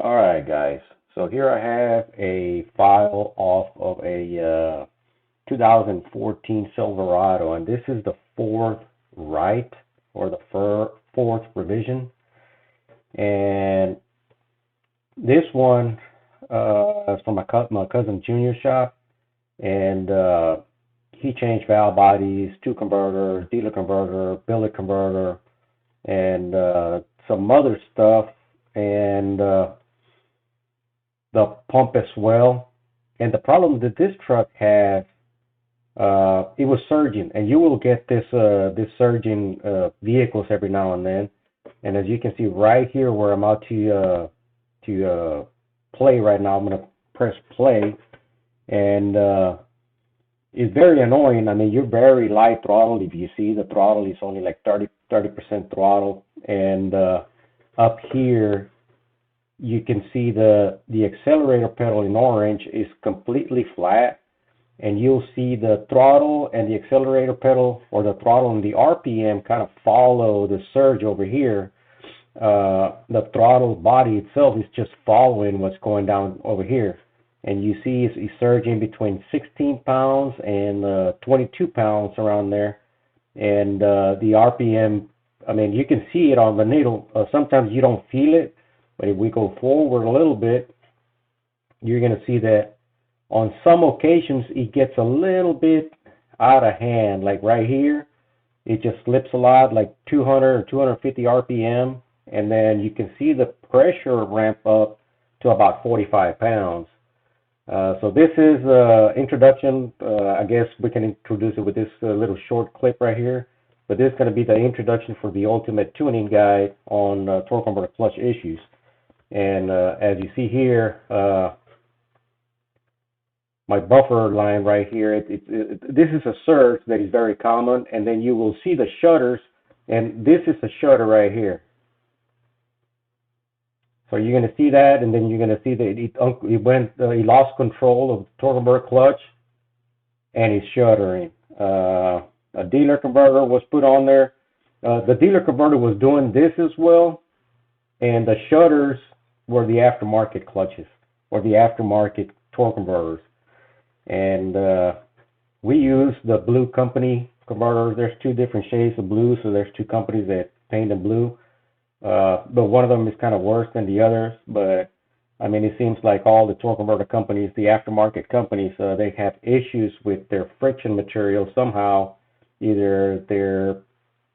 Alright guys, so here I have a file off of a 2014 Silverado, and this is the fourth write, or the fourth revision. And this one is from my cousin Junior shop, and he changed valve bodies, two converters, dealer converter, billet converter, and some other stuff, and the pump as well. And the problem that this truck had, it was surging, and you will get this surging vehicles every now and then. And as you can see right here, where I'm out to play right now, I'm gonna press play, and it's very annoying. I mean, you're very light throttle. If you see, the throttle is only like 30% throttle, and up here you can see the accelerator pedal in orange is completely flat, and you'll see the throttle and the accelerator pedal, or the throttle and the RPM, kind of follow the surge over here. The throttle body itself is just following what's going down over here, and you see it's surging between 16 pounds and 22 pounds around there. And the RPM, I mean, you can see it on the needle. Sometimes you don't feel it, but if we go forward a little bit, you're going to see that on some occasions it gets a little bit out of hand. Like right here, it just slips a lot, like 200 or 250 RPM, and then you can see the pressure ramp up to about 45 pounds. So this is introduction. I guess we can introduce it with this little short clip right here. But this is going to be the introduction for the ultimate tuning guide on torque converter clutch issues. And as you see here, my buffer line right here, this is a surge that is very common. And then you will see the shutters, and this is the shutter right here. So you're going to see that, and then you're going to see that it lost control of the torque converter clutch, and it's shuttering. A dealer converter was put on there. The dealer converter was doing this as well, and the shutters were the aftermarket clutches, or the aftermarket torque converters. And we use the blue company converters. There's two different shades of blue, so there's two companies that paint them blue. But one of them is kind of worse than the others. But I mean, it seems like all the torque converter companies, the aftermarket companies, they have issues with their friction material somehow. Either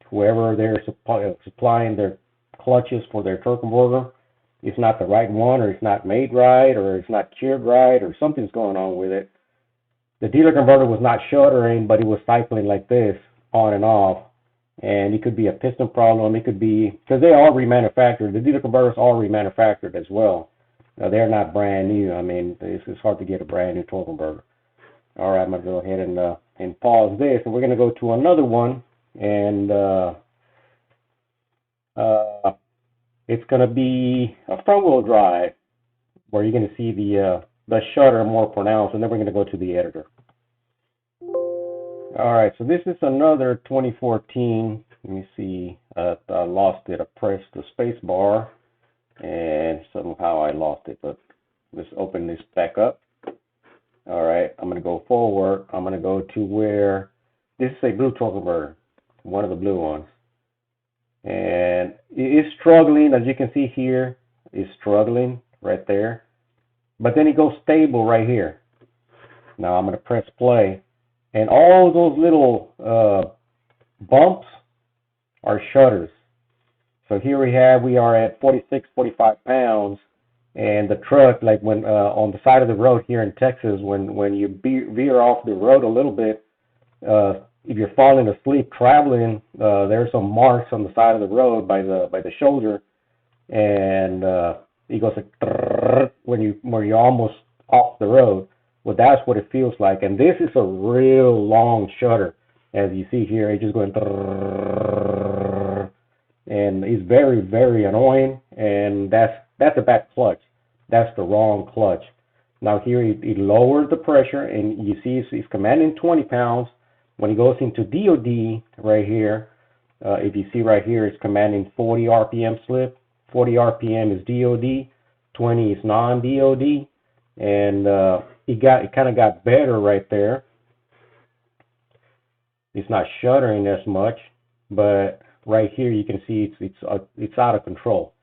whoever they're supplying their clutches for their torque converter is not the right one, or it's not made right, or it's not cured right, or something's going on with it. The dealer converter was not shuttering, but it was cycling like this, on and off. And it could be a piston problem. It could be, because they are remanufactured. The dealer converters are remanufactured as well. They're not brand new. I mean, it's hard to get a brand new torque converter. All right, I'm going to go ahead and pause this, and we're going to go to another one. And it's going to be a front-wheel drive, where you're going to see the shutter more pronounced, and then we're going to go to the editor. All right, so this is another 2014. Let me see. I lost it. I pressed the space bar, and somehow I lost it. But let's open this back up. All right, I'm going to go forward. I'm going to go to where this is a blue torque converter, one of the blue ones. And it is struggling, as you can see here. It's struggling right there. But then it goes stable right here. Now I'm going to press play. And all those little bumps are shutters. So here we are at 46, 45 pounds. And the truck, like when on the side of the road here in Texas, when you veer off the road a little bit, if you're falling asleep traveling, there's some marks on the side of the road by the shoulder, and it goes like when you're almost off the road. Well, that's what it feels like, and this is a real long shutter, as you see here. It's just going, and it's very, very annoying. And that's a bad clutch. That's the wrong clutch. Now here it lowers the pressure, and you see it's commanding 20 pounds. When it goes into DOD right here, if you see right here, it's commanding 40 RPM slip. 40 RPM is DOD. 20 is non-DOD, and it kind of got better right there. It's not shuddering as much, but right here you can see it's out of control.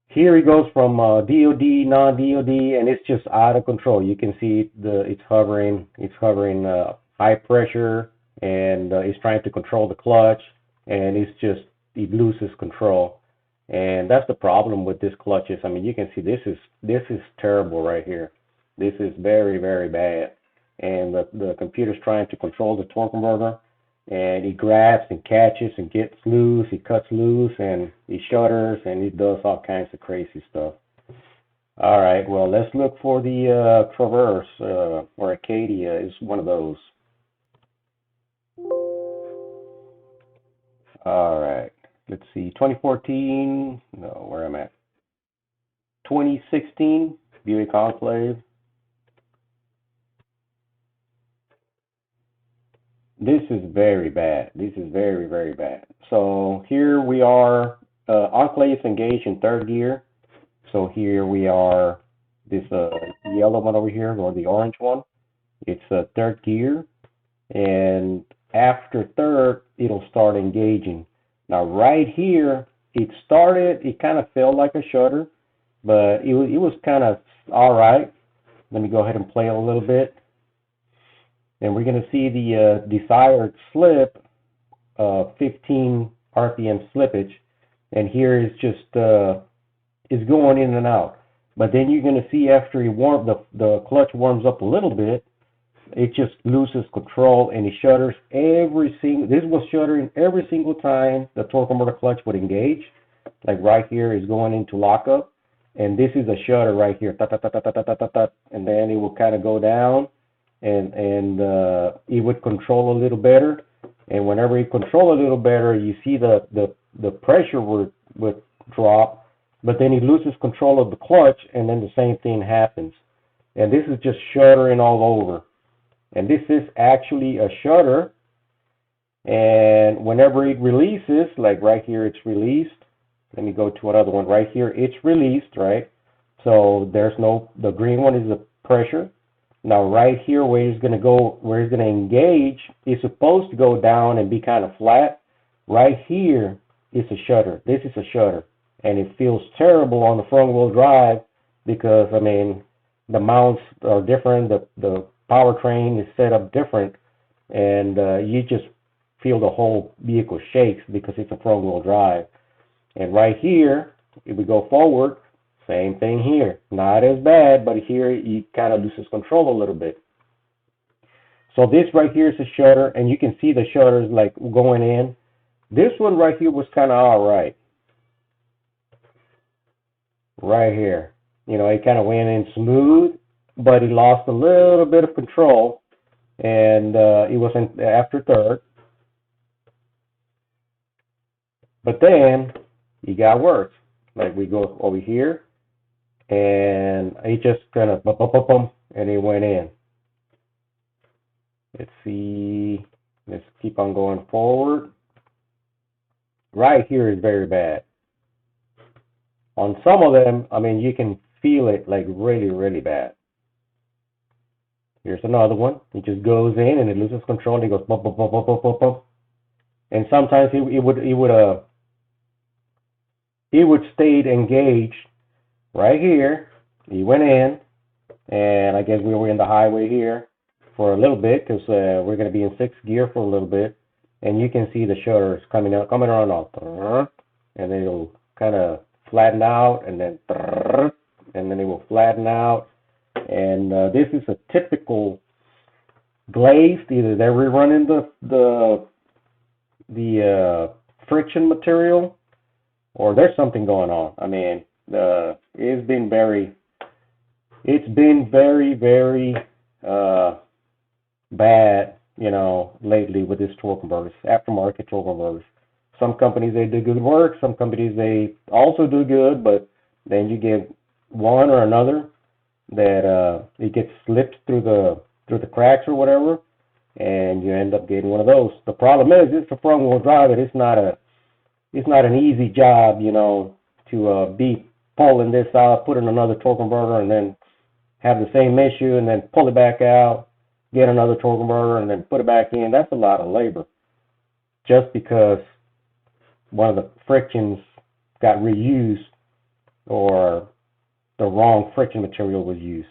Here it goes from DOD, non-DOD, and it's just out of control. You can see it's hovering high pressure, and it's trying to control the clutch, and it loses control. And that's the problem with this clutches. I mean, you can see this is terrible right here. This is very, very bad. And the computer's trying to control the torque converter, and it grabs and catches and gets loose, it cuts loose, and it shudders, and it does all kinds of crazy stuff. All right, well, let's look for the Traverse, or Acadia is one of those. All right, let's see, 2014, no, where am I at? 2016, Buick Enclave. This is very bad. This is very, very bad. So here we are, Enclave engaged in third gear. So here we are, this yellow one over here, or the orange one. It's third gear, and after third, it'll start engaging. Now right here, it kind of felt like a shudder, but it was kind of all right. Let me go ahead and play a little bit. And we're going to see the desired slip, 15 RPM slippage. And here is just, it's going in and out. But then you're going to see after the clutch warms up a little bit, it just loses control and it shudders this was shuddering every single time the torque converter clutch would engage. Like right here is going into lockup. And this is a shudder right here. And then it will kind of go down. And it would control a little better, and whenever you control a little better, you see the pressure would drop, but then it loses control of the clutch, and then the same thing happens. And this is just shuddering all over, and this is actually a shudder. And whenever it releases, like right here, it's released. Let me go to another one. Right here, it's released, right? So the green one is the pressure. Now right here where it's going to engage, it's supposed to go down and be kind of flat. Right here is a shudder. This is a shudder. And it feels terrible on the front wheel drive because, I mean, the mounts are different, the powertrain is set up different, and you just feel the whole vehicle shakes because it's a front wheel drive. And right here, if we go forward, same thing here. Not as bad, but here it kind of loses control a little bit. So this right here is a shudder, and you can see the shudders like going in. This one right here was kind of all right. Right here. You know, it kind of went in smooth, but it lost a little bit of control, and it wasn't after third. But then it got worse. Like we go over here, and it just kind of bum, and it went in. Let's see. Let's keep on going forward. Right here is very bad. On some of them, I mean, you can feel it like really, really bad. Here's another one. It just goes in and it loses control. And it goes bump, bump, bump, bump, bump, bump, bump. And sometimes it would stay engaged right here. He went in, and I guess we were in the highway here for a little bit because we're going to be in sixth gear for a little bit, and you can see the shutters coming around out, and then it'll kind of flatten out, and then it will flatten out. And this is a typical glazed. Either they're rerunning the friction material, or there's something going on. I mean, it's been very, very bad, you know, lately with this torque converters, aftermarket torque converters. Some companies, they do good work. Some companies, they also do good, but then you get one or another that it gets slipped through the cracks or whatever, and you end up getting one of those. The problem is, it's a front wheel drive, and it's not an easy job, you know, to beat pulling this out, put in another torque converter, and then have the same issue, and then pull it back out, get another torque converter, and then put it back in. That's a lot of labor, just because one of the frictions got reused or the wrong friction material was used.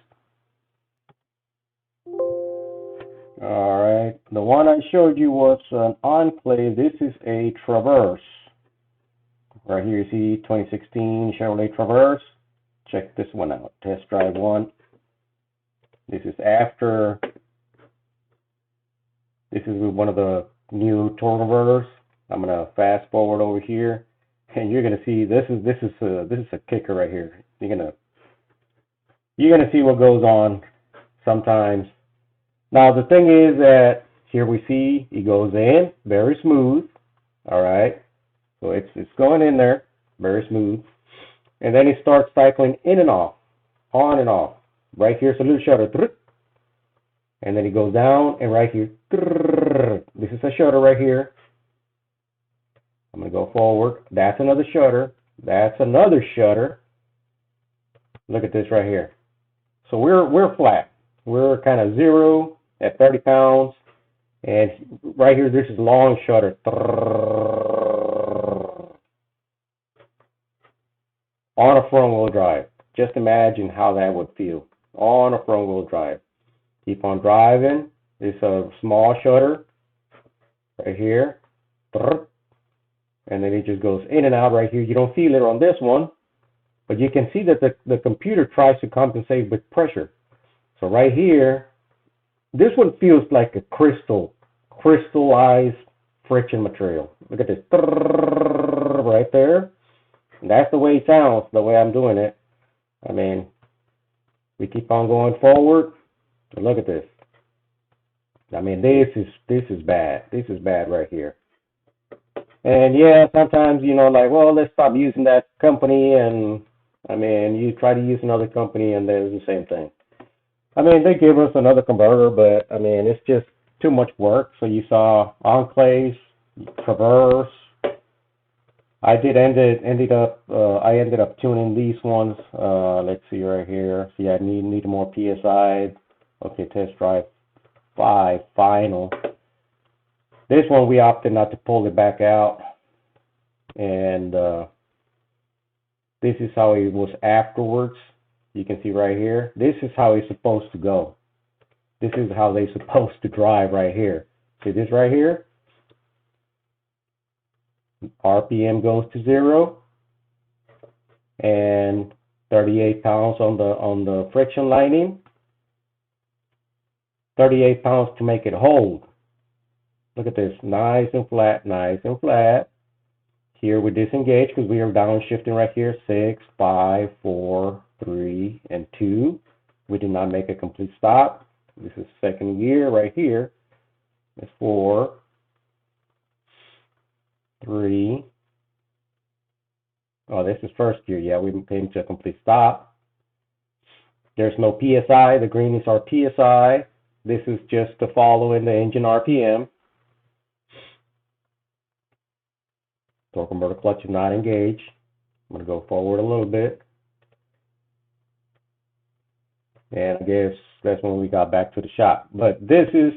All right, the one I showed you was an Enclave. This is a Traverse. Right here you see 2016 Chevrolet Traverse. Check this one out, test drive one. This is after, this is with one of the new torque converters. I'm gonna fast forward over here, and you're gonna see this is a kicker right here. You're gonna see what goes on sometimes. Now the thing is that here we see it goes in very smooth. All right, so it's going in there very smooth, and then it starts cycling in and off, on and off. Right here, salute shutter, and then it goes down, and right here, this is a shutter right here. I'm gonna go forward. That's another shutter. That's another shutter. Look at this right here. So we're flat. We're kind of zero at 30 pounds, and right here, this is long shutter. On a front wheel drive. Just imagine how that would feel on a front wheel drive. Keep on driving. It's a small shutter right here, and then it just goes in and out right here. You don't feel it on this one, but you can see that the computer tries to compensate with pressure. So right here, this one feels like a crystallized friction material. Look at this right there. And that's the way it sounds, the way I'm doing it. I mean, we keep on going forward. And look at this. I mean, this is bad. This is bad right here. And yeah, sometimes, you know, like, well, let's stop using that company. And I mean, you try to use another company and there's the same thing. I mean, they give us another converter, but I mean, it's just too much work. So you saw Enclaves, Traverse. I ended up tuning these ones. Let's see right here. See, I need more PSI. Okay, test drive 5 final. This one we opted not to pull it back out, and this is how it was afterwards. You can see right here. This is how it's supposed to go. This is how they're supposed to drive right here. See this right here? RPM goes to 0, and 38 pounds on the friction lining. 38 pounds to make it hold. Look at this, nice and flat, nice and flat. Here we disengage because we are downshifting right here. 6, 5, 4, 3, and 2. We did not make a complete stop. This is second gear right here. It's 4, 3. Oh, this is first gear. Yeah, we came to a complete stop. There's no PSI. The green is our PSI. This is just to follow in the engine RPM. Torque converter clutch is not engaged. I'm going to go forward a little bit. And I guess that's when we got back to the shop. But this is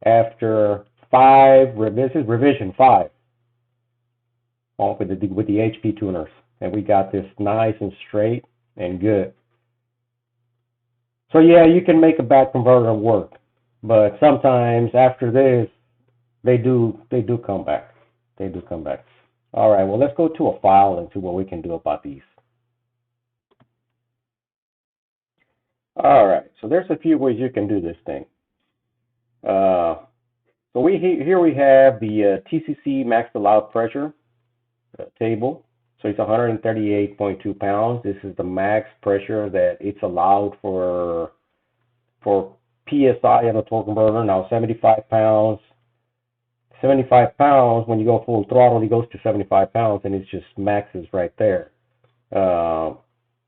after 5, this is revision 5 with the HPtuners. And we got this nice and straight and good. So yeah, you can make a back converter work. But sometimes after this, they do come back. They do come back. All right, well, let's go to a file and see what we can do about these. All right, so there's a few ways you can do this thing. So here we have the TCC max allowed pressure table. So it's 138.2 pounds. This is the max pressure that it's allowed for PSI on a torque converter. Now 75 pounds. 75 pounds, when you go full throttle, it goes to 75 pounds, and it just maxes right there.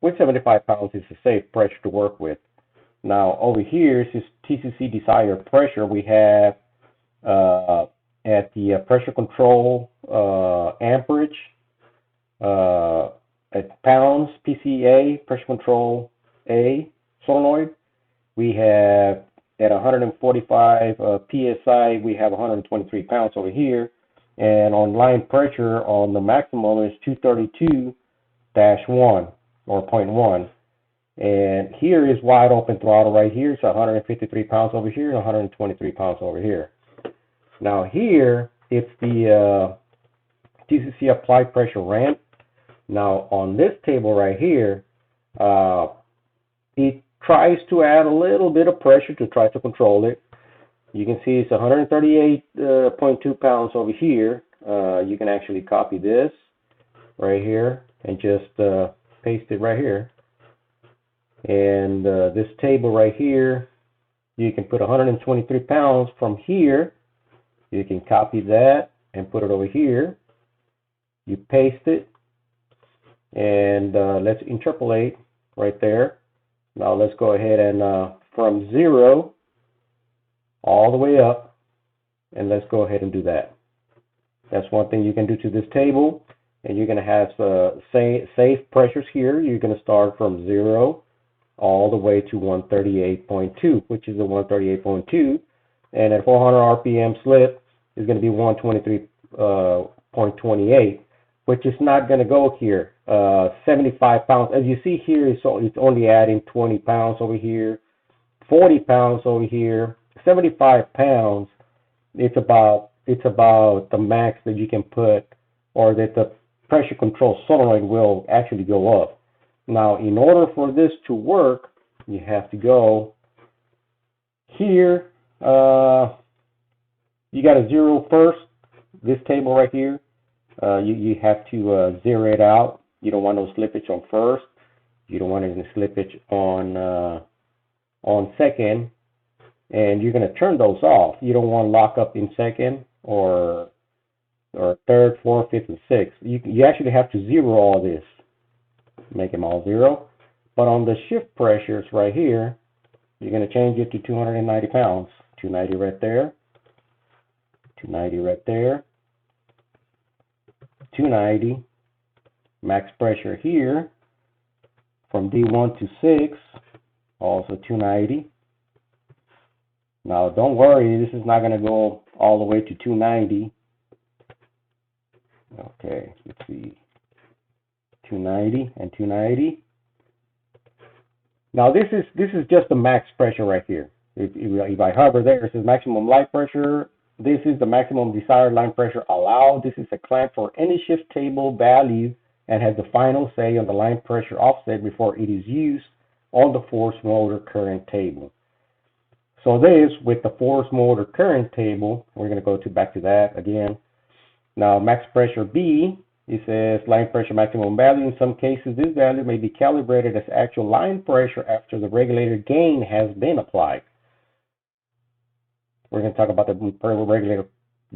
With 75 pounds, it's a safe pressure to work with. Now, over here is TCC desired pressure. We have at the pressure control amperage, at pounds PCA, pressure control A solenoid. We have at 145 psi, we have 123 pounds over here. And on line pressure on the maximum is 232-1 or 0.1. And here is wide open throttle right here. So 153 pounds over here and 123 pounds over here. Now here, it's the TCC applied pressure ramp. Now on this table right here, it tries to add a little bit of pressure to try to control it. You can see it's 138.2 pounds over here. You can actually copy this right here and just paste it right here. And this table right here, you can put 123 pounds from here. You can copy that and put it over here. You paste it, and let's interpolate right there. Now let's go ahead and from 0 all the way up, and let's go ahead and do that. That's one thing you can do to this table, and you're going to have safe pressures here. You're going to start from 0 all the way to 138.2, which is the 138.2, and at 400 RPM slip is going to be 123.28, which is not going to go here. 75 pounds, as you see here, it's only adding 20 pounds over here, 40 pounds over here, 75 pounds. It's about the max that you can put, or that the pressure control solenoid will actually go up. Now, in order for this to work, you have to go here. You got to zero first. This table right here, you have to zero it out. You don't want no slippage on first. You don't want any slippage on second, and you're going to turn those off. You don't want lock up in second or third, fourth, fifth, and sixth. You actually have to zero all this. Make them all 0. But on the shift pressures right here, you're going to change it to 290 pounds. 290 right there. 290 right there. 290. Max pressure here from D1 to 6, also 290. Now don't worry, this is not going to go all the way to 290. Okay, let's see. 290 and 290. Now this is just the max pressure right here. If I hover there, it says maximum line pressure. This is the maximum desired line pressure allowed. This is a clamp for any shift table value and has the final say on the line pressure offset before it is used on the force motor current table. So this, with the force motor current table, we're going to go back to that again. Now max pressure B, it says line pressure maximum value. In some cases, this value may be calibrated as actual line pressure after the regulator gain has been applied. We're going to talk about the regulator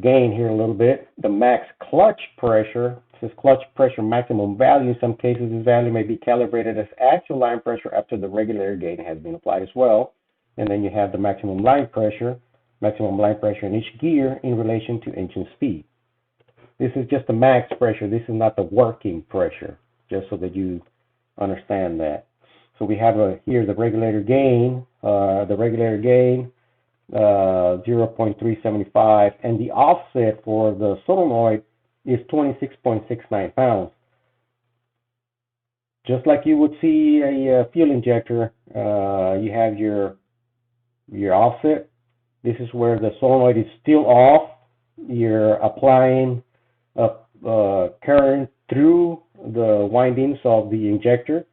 gain here a little bit. The max clutch pressure, it says clutch pressure maximum value. In some cases, this value may be calibrated as actual line pressure after the regulator gain has been applied as well. And then you have the maximum line pressure in each gear in relation to engine speed. This is just the max pressure. This is not the working pressure, just so that you understand that. So we have here the regulator gain, 0.375, and the offset for the solenoid is 26.69 pounds. Just like you would see a fuel injector, you have your offset. This is where the solenoid is still off. You're applying current through the windings of the injector.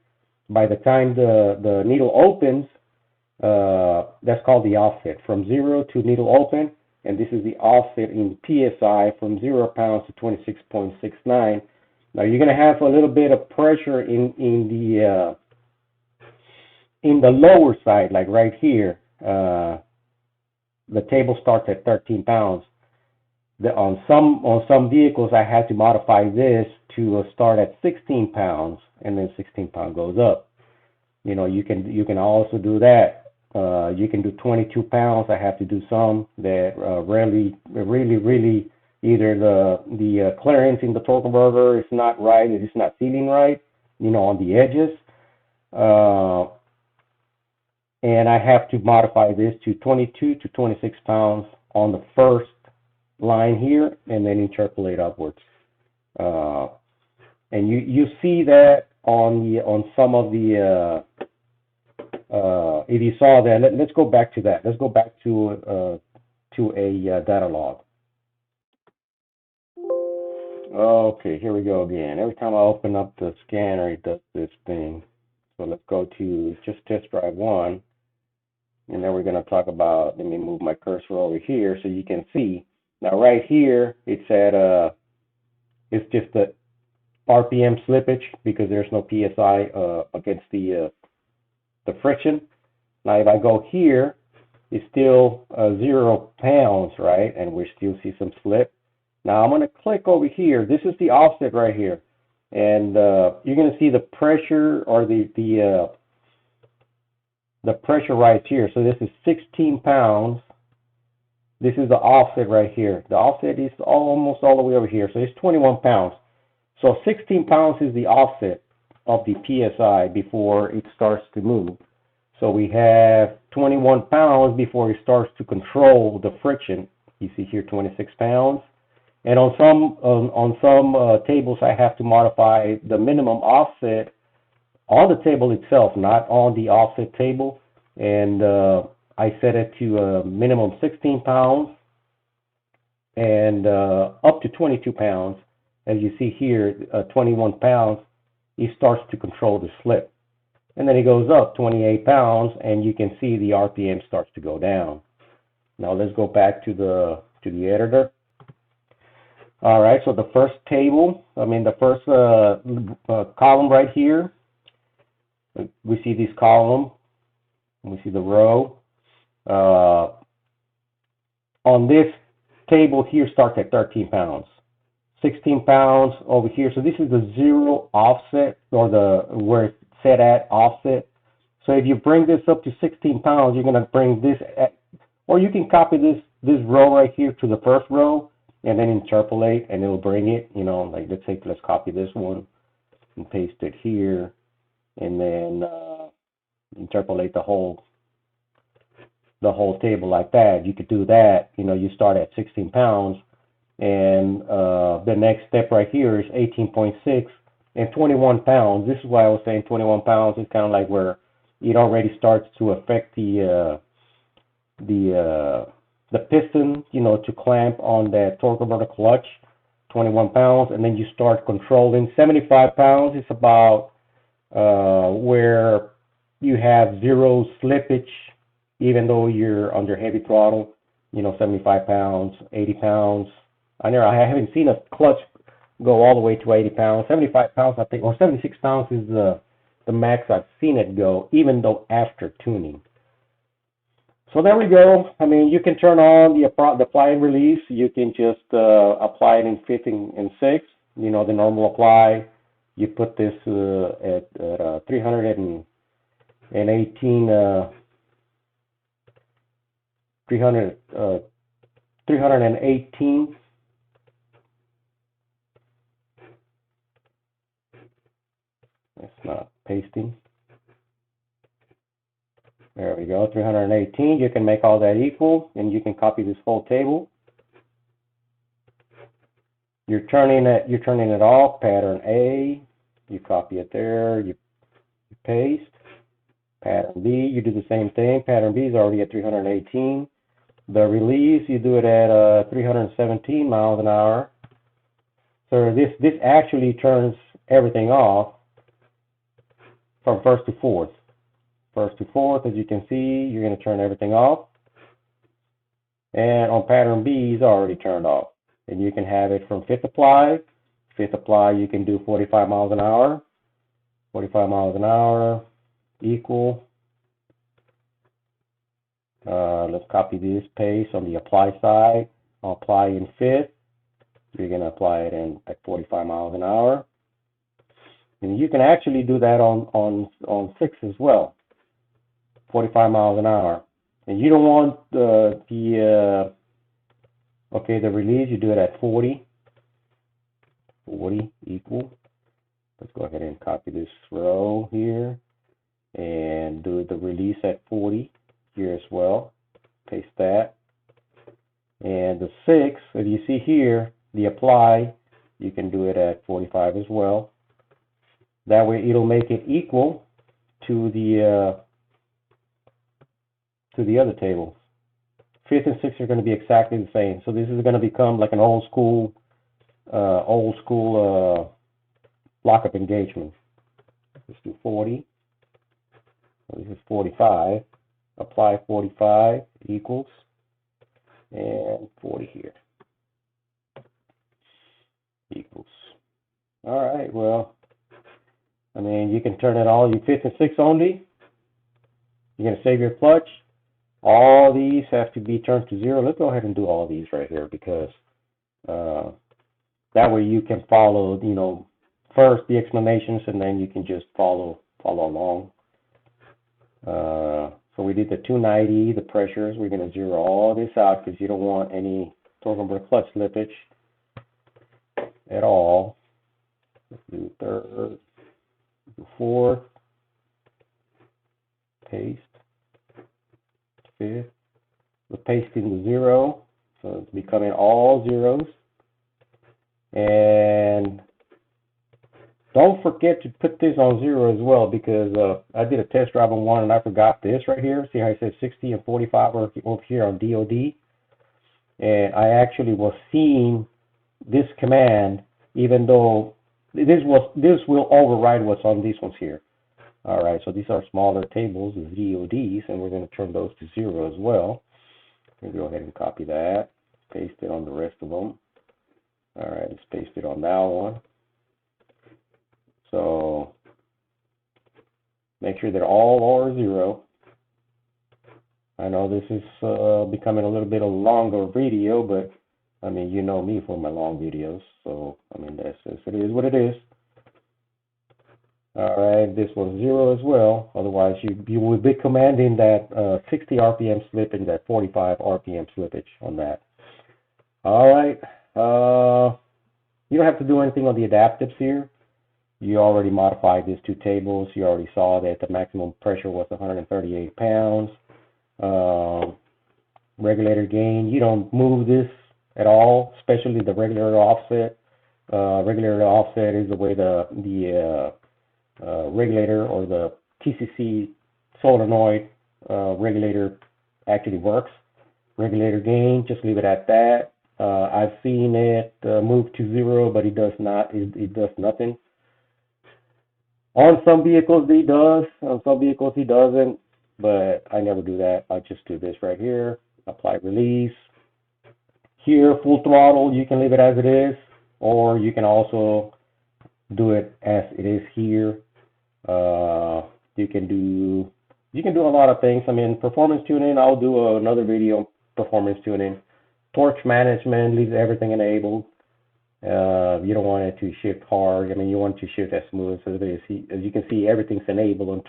By the time the needle opens, that's called the offset, from 0 to needle open, and this is the offset in PSI from 0 pounds to 26.69. Now you're going to have a little bit of pressure in the lower side, like right here. The table starts at 13 pounds. On some vehicles, I had to modify this to start at 16 pounds, and then 16 pounds goes up. You know, you can also do that. You can do 22 pounds. I have to do some that really either the clearance in the torque converter is not right, it is not sealing right. on the edges. And I have to modify this to 22 to 26 pounds on the first line here, and then interpolate upwards. And you see that on some of the if you saw that, let's go back to that. Let's go back to a data log. Okay, here we go again. Every time I open up the scanner, it does this thing. So let's go to just test drive 1, and then we're going to talk about. Let me move my cursor over here so you can see. Now right here, it's at it's just the RPM slippage because there's no PSI against the friction. Now if I go here, it's still 0 pounds, right? And we still see some slip. Now I'm going to click over here. This is the offset right here, and you're going to see the pressure or the pressure right here. So this is 16 pounds. This is the offset right here. The offset is almost all the way over here. So it's 21 pounds. So 16 pounds is the offset of the PSI before it starts to move. So we have 21 pounds before it starts to control the friction. You see here 26 pounds. And on some tables, I have to modify the minimum offset on the table itself, not on the offset table. And I set it to a minimum 16 pounds and up to 22 pounds. As you see here, 21 pounds, it starts to control the slip. And then it goes up 28 pounds, and you can see the RPM starts to go down. Now let's go back to the editor. All right, so the first table, the first column right here, we see this column, we see the row. On this table here starts at 13 pounds, 16 pounds over here. So this is the 0 offset, or where it's set at offset. So if you bring this up to 16 pounds, you're going to bring this at, or you can copy this row right here to the first row, and then interpolate, and it'll bring it, like let's copy this one and paste it here, and then interpolate the whole table like that. You could do that. You start at 16 pounds, and the next step right here is 18.6 and 21 pounds. This is why I was saying 21 pounds is kind of like where it already starts to affect the piston, to clamp on that torque converter clutch. 21 pounds, and then you start controlling. 75 pounds is about where you have 0 slippage, even though you're under heavy throttle. 75 pounds, 80 pounds. I haven't seen a clutch go all the way to 80 pounds. 75 pounds, I think, or 76 pounds is the max I've seen it go, even though after tuning. So there we go. You can turn on the apply and release. You can just apply it in 5th and 6th. The normal apply. You put this at 318. 318. It's not pasting. There we go, 318. You can make all that equal, and you can copy this whole table. You're turning it off, pattern A. You copy it there, you paste. Pattern B, you do the same thing. Pattern B is already at 318. The release, you do it at 317 miles an hour. So this actually turns everything off from 1st to 4th. 1st to 4th, as you can see, you're going to turn everything off. And on pattern B is already turned off. And you can have it from 5th apply. 5th apply, you can do 45 miles an hour. 45 miles an hour equal. Let's copy this, paste on the apply side. I'll apply in 5th. You're going to apply it in at 45 miles an hour. And you can actually do that on 6th as well. 45 miles an hour. And you don't want the release, you do it at 40. 40 equal. Let's go ahead and copy this row here and do the release at 40 here as well. Paste that. And the 6, if you see here, the apply, you can do it at 45 as well. That way it'll make it equal to the other tables. 5th and 6th are going to be exactly the same. So this is going to become like an old school lockup engagement. Let's do 40. This is 45. Apply 45 equals, and 40 here equals. All right, well, I mean, you can turn it all, you 5th and 6th only. You're going to save your clutch. All these have to be turned to 0. Let's go ahead and do all these right here, because that way you can follow, you know, first the explanations, and then you can just follow along. So we did the 290, the pressures. We're going to zero all this out because you don't want any torque converter clutch slippage at all. Let's do 3rd, do 4th, paste, 5th. We're pasting the 0, so it's becoming all zeros. And don't forget to put this on 0 as well, because I did a test drive on one and I forgot this right here. See how it says 60 and 45 over here on DOD? And I actually was seeing this command, even though this will override what's on these ones here. All right, so these are smaller tables, the DODs, and we're going to turn those to 0 as well. We'll go ahead and copy that, paste it on the rest of them. All right, let's paste it on that one. So make sure they're all are 0. I know this is becoming a little bit of a longer video, but I mean, you know me for my long videos, so I mean, it is what it is. All right, this one's 0 as well. Otherwise, you will be commanding that 60 RPM slip and that 45 RPM slippage on that. All right, you don't have to do anything on the adaptives here. You already modified these 2 tables. You already saw that the maximum pressure was 138 pounds. Regulator gain, you don't move this at all, especially the regulator offset. Regulator offset is the way the regulator or the TCC solenoid regulator actually works. Regulator gain, just leave it at that. I've seen it move to 0, but it does not. It does nothing. On some vehicles he does, on some vehicles he doesn't, but I never do that. I just do this right here, apply release. Here, full throttle, you can leave it as it is, or you can also do it as it is here. You can do a lot of things. I mean, performance tuning, I'll do another video on performance tuning. Torque management, leaves everything enabled. You don't want it to shift hard. I mean, you want it to shift as smooth as it is. As you can see, everything's enabled on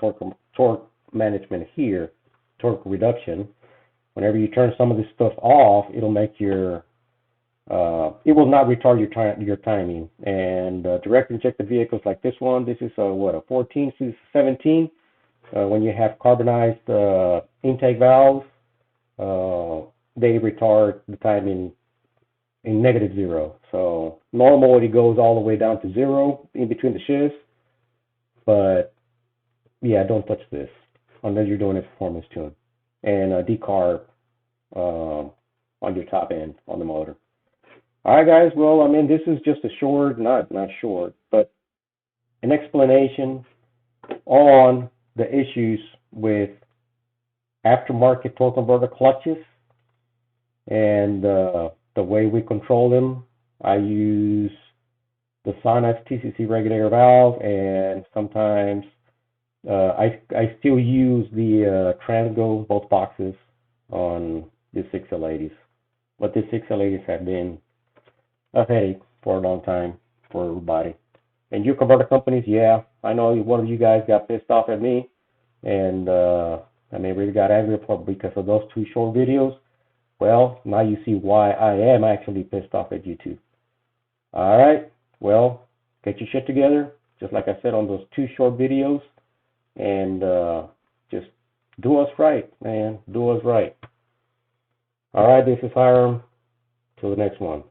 torque management here, torque reduction. Whenever you turn some of this stuff off, it'll make your it will not retard your timing. And direct injected vehicles like this one, this is a 14 to 17. When you have carbonized intake valves, they retard the timing in -0. So normal, it goes all the way down to 0 in between the shifts. But yeah, don't touch this unless you're doing a performance tune. And decarb on your top end on the motor. All right, guys. Well, I mean, this is just a short, not short, but an explanation on the issues with aftermarket torque converter clutches and the way we control them. I use the Sonex TCC regulator valve, and sometimes I still use the Transgo, both boxes, on the 6L80s. But the 6L80s have been a headache for a long time for everybody. And you converter companies, yeah, I know one of you guys got pissed off at me, and I mean, really got angry because of those 2 short videos. Well, now you see why I am actually pissed off at you too. All right, well, get your shit together. just like I said on those 2 short videos, and just do us right, man. Do us right. All right, this is Hiram. Till the next one.